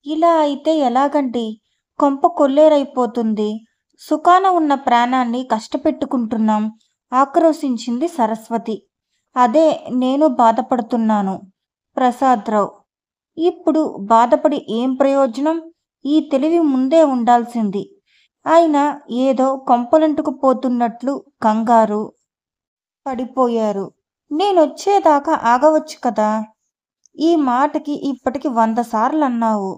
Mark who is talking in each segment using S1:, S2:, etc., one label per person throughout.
S1: ఇలా అయితే ఎలాగండి? కొంప కొల్లేరైపోతుంది. సుఖాన ఉన్న ప్రాణాన్ని కష్టపెట్టుకుంటున్నాం ఆక్రోశించింది సరస్వతి. అదే నేను బాధపడుతున్నాను. ప్రసాదరావు. ఇప్పుడు బాధపడి ఏం ప్రయోజనం? ఈ తెలివి ముందే ఉండాల్సింది. అయినా ఏదో కొంపలంటుకుపోతున్నట్లు కంగారు పడిపోయారు. నేనొచ్చేదాకా ఆగవచ్చు కదా! ఈ మాటకి ఇప్పటికి 100 సార్లన్నావు.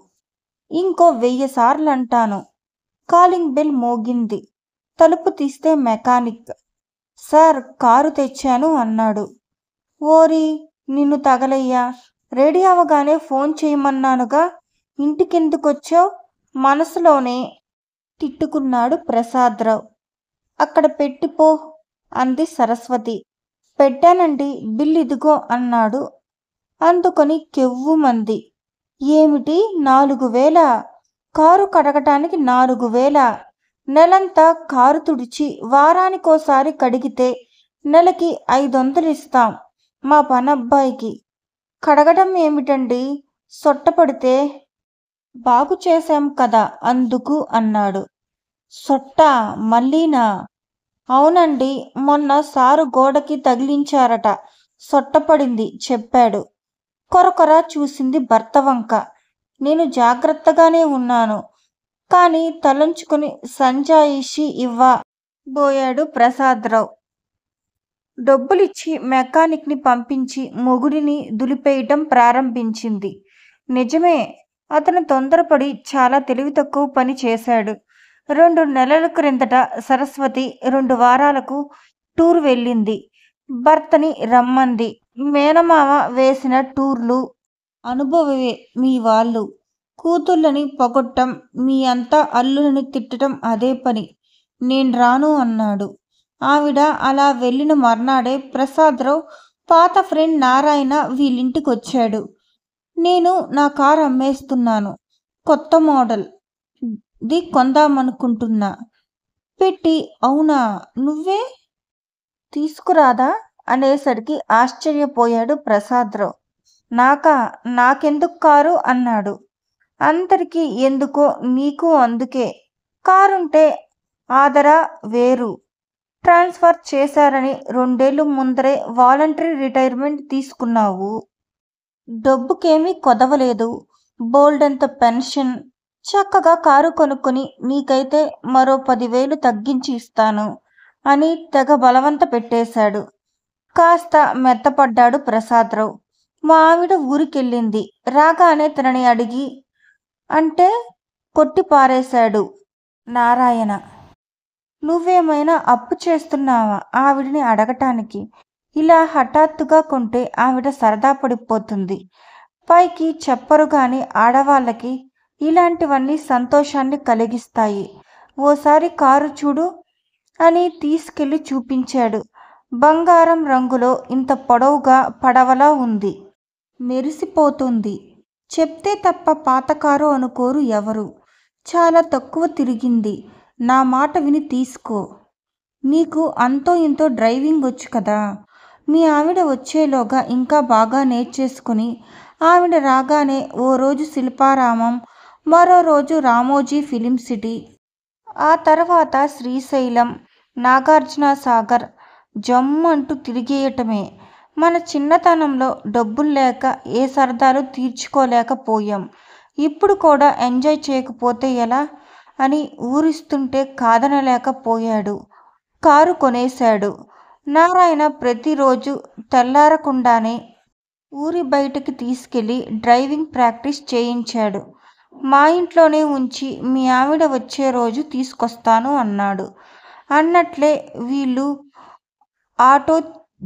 S1: ఇంకో 1000 సార్లంటాను. కాలింగ్ బెల్ మోగింది. తలుపు తీస్తే మెకానిక్. సార్, కారు తెచ్చాను అన్నాడు. ఓరి నిన్ను తగలయ్యా! రెడీ అవగానే ఫోన్ చేయమన్నానుగా, ఇంటికెందుకొచ్చావ్? మనసులోనే తిట్టుకున్నాడు ప్రసాదరావు. అక్కడ పెట్టిపో అంది సరస్వతి. పెట్టానండి, బిల్ ఇదిగో అన్నాడు. అందుకొని కెవ్వుమంది. ఏమిటి 4000? కారు కడగటానికి 4000? నెలంతా కారు తుడిచి వారానికోసారి కడిగితే నెలకి 500 ఇస్తాం మా పనబ్బాయికి. కడగటం ఏమిటండి? సొట్టపడితే బాగు చేశాం కదా అందుకు అన్నాడు. సొట్టా మళ్ళీనా? అవునండి, మొన్న సారు గోడకి తగిలించారట. సొట్టపడింది చెప్పాడు. కొరకొర చూసింది భర్త వంక. నేను జాగ్రత్తగానే ఉన్నాను. కానీ తలంచుకుని సంజాయిషి ఇవ్వబోయాడు ప్రసాదరావు. డబ్బులిచ్చి మెకానిక్ని పంపించి మొగుడిని దులిపేయటం ప్రారంభించింది. నిజమే, అతను తొందరపడి చాలా తెలివి తక్కువ పని చేశాడు. 2 నెలల క్రిందట సరస్వతి 2 వారాలకు టూర్ వెళ్ళింది. భర్తని రమ్మంది. మేనమామ వేసిన టూర్లు అనుభవమే మీ వాళ్ళు. కూతుళ్ళని పొగట్టం, మీ అంతా అల్లులని తిట్టడం అదే పని. నేను రాను అన్నాడు. ఆవిడ అలా వెళ్ళిన మర్నాడే ప్రసాదరావు పాత ఫ్రెండ్ నారాయణ వీళ్ళింటికొచ్చాడు. నేను నా కారు అమ్మేస్తున్నాను. కొత్త మోడల్ ది కొందామనుకుంటున్నా. పెట్టి అవునా, నువ్వే తీసుకురాదా అనేసరికి ఆశ్చర్యపోయాడు ప్రసాదరావు. నాకెందుకు కారు అన్నాడు. అందరికీ ఎందుకో నీకు అందుకే. కారుంటే ఆదరా వేరు. ట్రాన్స్ఫర్ చేశారని 2 ఏళ్ల ముందరే వాలంటరీ రిటైర్మెంట్ తీసుకున్నావు. డబ్బుకేమీ కొదవలేదు. బోల్డంత పెన్షన్. చక్కగా కారు కొనుక్కుని నీకైతే మరో 10,000 తగ్గించి ఇస్తాను అని తెగ బలవంత పెట్టేశాడు. కాస్త మెత్తపడ్డాడు ప్రసాదరావు. మా ఆవిడ ఊరికెళ్ళింది. రాగానే తనని అడిగి అంటే కొట్టి పారేశాడు నారాయణ. నువ్వేమైనా అప్పు చేస్తున్నావా ఆవిడని అడగటానికి? ఇలా హఠాత్తుగా కొంటే ఆవిడ సరదా పడిపోతుంది. పైకి చెప్పరు గాని ఆడవాళ్ళకి ఇలాంటివన్నీ సంతోషాన్ని కలిగిస్తాయి. ఓసారి కారు చూడు అని తీసుకెళ్లి చూపించాడు. బంగారం రంగులో ఇంత పొడవుగా పడవలా ఉంది. మెరిసిపోతుంది. చెప్తే తప్ప పాత కారు అనుకోరు ఎవరు. చాలా తక్కువ తిరిగింది. నా మాట విని తీసుకో. నీకు అంతో ఇంతో డ్రైవింగ్ వచ్చు కదా. మీ ఆవిడ వచ్చేలోగా ఇంకా బాగా నేర్చేసుకుని ఆవిడ రాగానే ఓ రోజు శిల్పారామం, మరో రోజు రామోజీ ఫిలిం సిటీ, ఆ తర్వాత శ్రీశైలం, నాగార్జున సాగర్ జమ్మంటూ తిరిగేయటమే. మన చిన్నతనంలో డబ్బుల్లేక ఏ సరదాలు తీర్చుకోలేకపోయాం. ఇప్పుడు కూడా ఎంజాయ్ చేయకపోతే ఎలా అని ఊరిస్తుంటే కాదనలేకపోయాడు. కారు కొనేశాడు. నారాయణ ప్రతిరోజు తెల్లారకుండానే ఊరి బయటకి తీసుకెళ్ళి డ్రైవింగ్ ప్రాక్టీస్ చేయించాడు. మా ఇంట్లోనే ఉంచి మీ ఆవిడ వచ్చే రోజు తీసుకొస్తాను అన్నాడు. అన్నట్లే వీళ్ళు ఆటో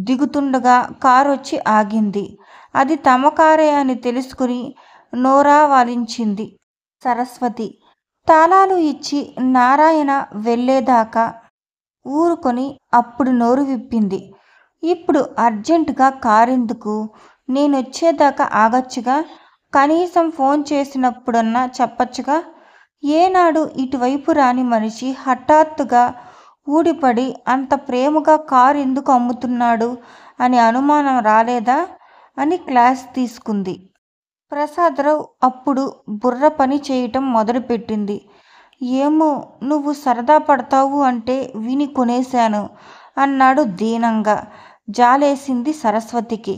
S1: దిగుతుండగా కారొచ్చి ఆగింది. అది తమ కారే అని తెలుసుకుని నోరా వాలించింది సరస్వతి. తాళాలు ఇచ్చి నారాయణ వెళ్ళేదాకా ఊరుకొని అప్పుడు నోరు విప్పింది. ఇప్పుడు అర్జెంటుగా కారెందుకు? నేనొచ్చేదాకా ఆగచ్చుగా. కనీసం ఫోన్ చేసినప్పుడన్నా చెప్పచ్చుగా. ఏనాడు ఇటువైపు రాని మనిషి హఠాత్తుగా ఊడిపడి అంత ప్రేమగా కారు ఎందుకు అమ్ముతున్నాడు అని అనుమానం రాలేదా అని క్లాస్ తీసుకుంది. ప్రసాదరావు అప్పుడు బుర్ర పని చేయటం మొదలుపెట్టింది. ఏమో, నువ్వు సరదా పడతావు అంటే విని కొనేశాను అన్నాడు దీనంగా. జాలేసింది సరస్వతికి.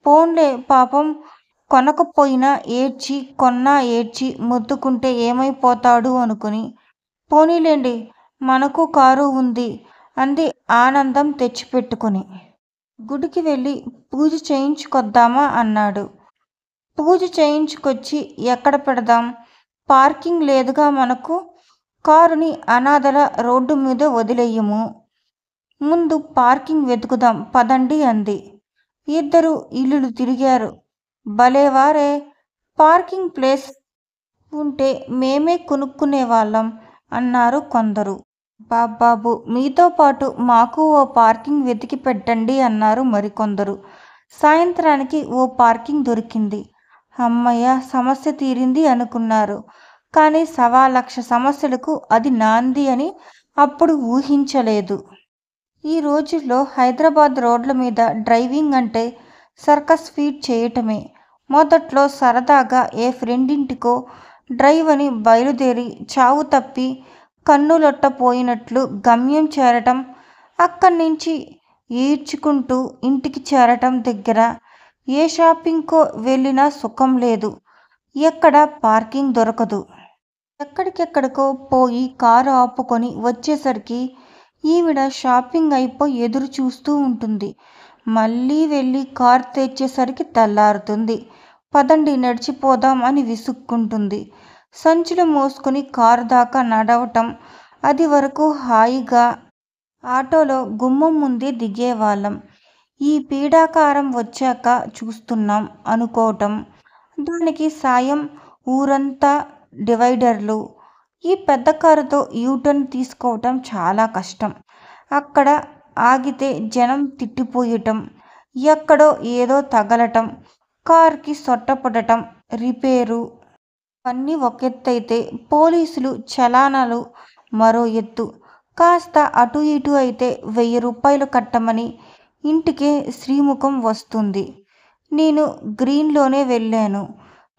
S1: పోన్లే పాపం, కొనకపోయినా ఏడ్చి, కొన్నా ఏడ్చి మొత్తుకుంటే ఏమైపోతాడు అనుకుని. పోనీలేండి, మనకు కారు ఉంది అంది ఆనందం తెచ్చిపెట్టుకుని. గుడికి వెళ్ళి పూజ చేయించుకొద్దామా అన్నాడు. పూజ చేయించుకొచ్చి ఎక్కడ పెడదాం? పార్కింగ్ లేదుగా మనకు. కారుని అనాథల రోడ్డు మీద వదిలేయము. ముందు పార్కింగ్ వెతుకుదాం పదండి అంది. ఇద్దరు ఇల్లులు తిరిగారు. భలేవారే, పార్కింగ్ ప్లేస్ ఉంటే మేమే కొనుక్కునేవాళ్ళం అన్నారు కొందరు. బాబాబు, మీతో పాటు మాకు ఓ పార్కింగ్ వెతికి పెట్టండి అన్నారు మరికొందరు. సాయంత్రానికి ఓ పార్కింగ్ దొరికింది. అమ్మయ్య, సమస్య తీరింది అనుకున్నారు. కానీ 1,00,000 సమస్యలకు అది నాంది అని అప్పుడు ఊహించలేదు. ఈ రోజుల్లో హైదరాబాద్ రోడ్ల మీద డ్రైవింగ్ అంటే సర్కస్ ఫీట్ చేయటమే. మొదట్లో సరదాగా ఏ ఫ్రెండింటికో డ్రైవ్ అని బయలుదేరి చావు తప్పి కన్నులొట్టపోయినట్లు గమ్యం చేరటం, అక్కడ్నుంచి ఈడ్చుకుంటూ ఇంటికి చేరటం దగ్గర ఏ షాపింగ్కో వెళ్ళినా సుఖం లేదు. ఎక్కడ పార్కింగ్ దొరకదు. ఎక్కడికెక్కడికో పోయి కారు ఆపుకొని వచ్చేసరికి ఈవిడ షాపింగ్ అయిపోయి ఎదురు చూస్తూ ఉంటుంది. మళ్ళీ వెళ్ళి కారు తెచ్చేసరికి తెల్లారుతుంది. పదండి నడిచిపోదాం అని విసుక్కుంటుంది. సంచులు మోసుకుని కారు దాకా నడవటం. అది వరకు హాయిగా ఆటోలో గుమ్మం ముందే దిగేవాళ్ళం. ఈ పీడాకారం వచ్చాక చూస్తున్నాం అనుకోవటం. దానికి సాయం ఊరంతా డివైడర్లు. ఈ పెద్ద కారుతో యూటర్న్ తీసుకోవటం చాలా కష్టం. అక్కడ ఆగితే జనం తిట్టిపోయటం, ఎక్కడో ఏదో తగలటం, కారుకి సొట్టపడటం, రిపేరు. ఇవన్నీ ఒకెత్తైతే పోలీసులు చలానాలు మరో ఎత్తు. కాస్త అటు ఇటు అయితే 1000 రూపాయలు కట్టమని ఇంటికే శ్రీముఖం వస్తుంది. నేను గ్రీన్లోనే వెళ్ళాను.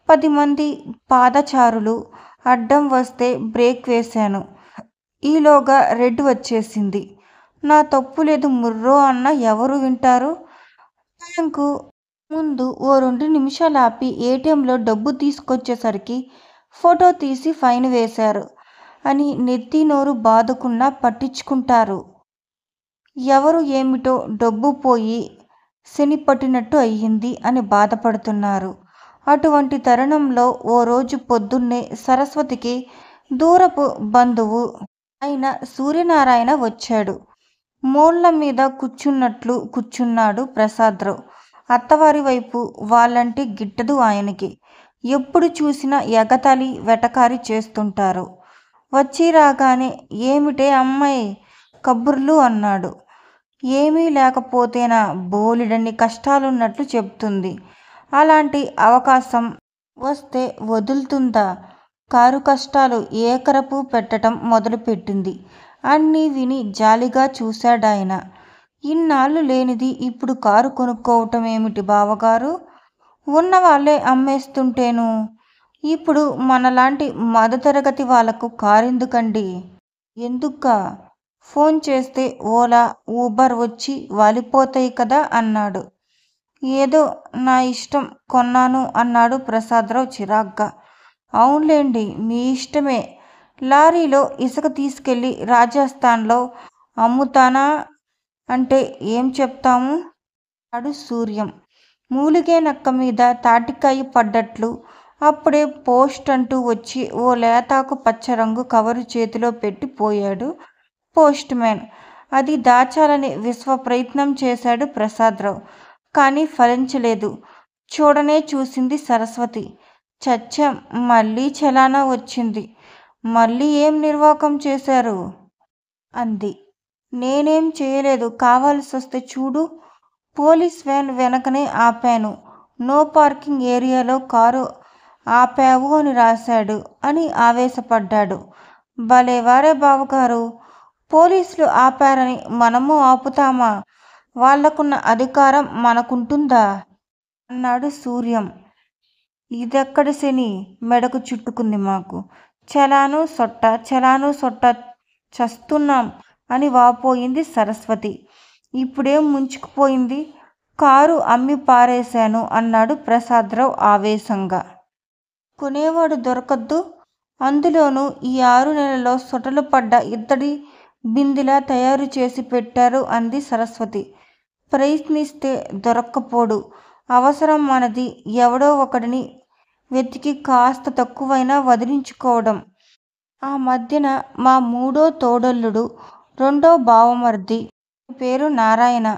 S1: 10 మంది పాదచారులు అడ్డం వస్తే బ్రేక్ వేశాను. ఈలోగా రెడ్ వచ్చేసింది. నా తప్పు లేదు ముర్రో అన్న ఎవరు వింటారు? బ్యాంకు ముందు ఓ 2 నిమిషాలు ఆపి ఏటీఎంలో డబ్బు తీసుకొచ్చేసరికి ఫోటో తీసి ఫైన్ వేశారు అని నెత్తి నోరు బాదుకున్నా పట్టించుకుంటారు. ఎవరు ఏమిటో డబ్బు పోయి శని పట్టినట్టు అయ్యింది అని బాధపడుతున్నారు. అటువంటి తరుణంలో ఓ రోజు పొద్దున్నే సరస్వతికి దూరపు బంధువు అయిన సూర్యనారాయణ వచ్చాడు. మోళ్ళ మీద కూర్చున్నట్లు కూర్చున్నాడు ప్రసాదరావు. అత్తవారి వైపు వాళ్ళంటే గిట్టదు ఆయనకి. ఎప్పుడు చూసినా ఎగతాళి వెటకారి చేస్తుంటారు. వచ్చి రాగానే ఏమిటే అమ్మాయి కబుర్లు అన్నాడు. ఏమీ లేకపోతేనా, బోలెడన్ని కష్టాలున్నట్లు చెప్తుంది. అలాంటి అవకాశం వస్తే వదులుతుందా? కారు కష్టాలు ఏకరపు పెట్టటం మొదలుపెట్టింది. అన్నీ విని జాలిగా చూశాడాయన. ఇన్నాళ్ళు లేనిది ఇప్పుడు కారు కొనుక్కోవటం ఏమిటి బావగారు? ఉన్నవాళ్ళే అమ్మేస్తుంటేను. ఇప్పుడు మనలాంటి మధ్యతరగతి వాళ్లకు కారెందుకండి? ఎందుకా? ఫోన్ చేస్తే ఓలా, ఊబర్ వచ్చి వాలిపోతాయి కదా అన్నాడు. ఏదో నా ఇష్టం కొన్నాను అన్నాడు ప్రసాదరావు చిరాగ్గా. అవునులేండి, మీ ఇష్టమే. లారీలో ఇసుక తీసుకెళ్ళి రాజస్థాన్లో అమ్ముతానా అంటే ఏం చెప్తాము అన్నాడు సూర్యం. మూలిగే నక్క మీద తాటికాయ పడ్డట్లు. అప్పుడే పోస్ట్ అంటూ వచ్చి ఓ లేతాకు పచ్చరంగు కవరు చేతిలో పెట్టి పోయాడు పోస్ట్ మ్యాన్. అది దాచాలని విశ్వ ప్రయత్నం చేశాడు ప్రసాదరావు. కానీ ఫలించలేదు. చూడనే చూసింది సరస్వతి. చచ్చాం, మళ్ళీ చలానా వచ్చింది. మళ్ళీ ఏం నిర్వాకం చేశారు అంది. నేనేం చేయలేదు, కావాల్సొస్తే చూడు. పోలీస్ వ్యాన్ వెనకనే ఆపాను. నో పార్కింగ్ ఏరియాలో కారు ఆపావు అని రాశాడు అని ఆవేశపడ్డాడు. భలేవారే బావగారు, పోలీసులు ఆపారని మనము ఆపుతామా? వాళ్లకున్న అధికారం మనకుంటుందా అన్నాడు సూర్యం. ఇదెక్కడి శని మెడకు చుట్టుకుంది మాకు. చలాను సొట్ట చలాను సొట్ట చస్తున్నాం అని వాపోయింది సరస్వతి. ఇప్పుడేం ముంచుకుపోయింది? కారు అమ్మి పారేశాను అన్నాడు ప్రసాదరావు ఆవేశంగా. కొనేవాడు దొరకద్దు. అందులోనూ ఈ 6 నెలల్లో సొటలు పడ్డ ఇత్తడి బిందెలా తయారు చేసి పెట్టారు అంది సరస్వతి. ప్రయత్నిస్తే దొరక్కపోడు. అవసరం మనది. ఎవడో ఒకడిని వెతికి కాస్త తక్కువైనా వదిలించుకోవడం. ఆ మధ్యన మా 3వ తోడల్లుడు, 2వ బావమరిది, పేరు నారాయణ,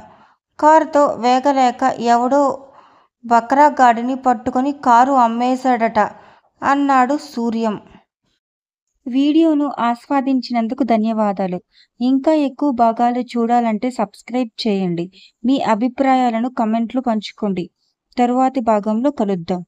S1: కారుతో వేగలేక ఎవడో బకరాగాడిని పట్టుకొని కారు అమ్మేశాడట అన్నాడు సూర్యం. వీడియోను ఆస్వాదించినందుకు ధన్యవాదాలు. ఇంకా ఎక్కువ భాగాలు చూడాలంటే సబ్స్క్రైబ్ చేయండి. మీ అభిప్రాయాలను కమెంట్లో పంచుకోండి. తరువాతి భాగంలో కలుద్దాం.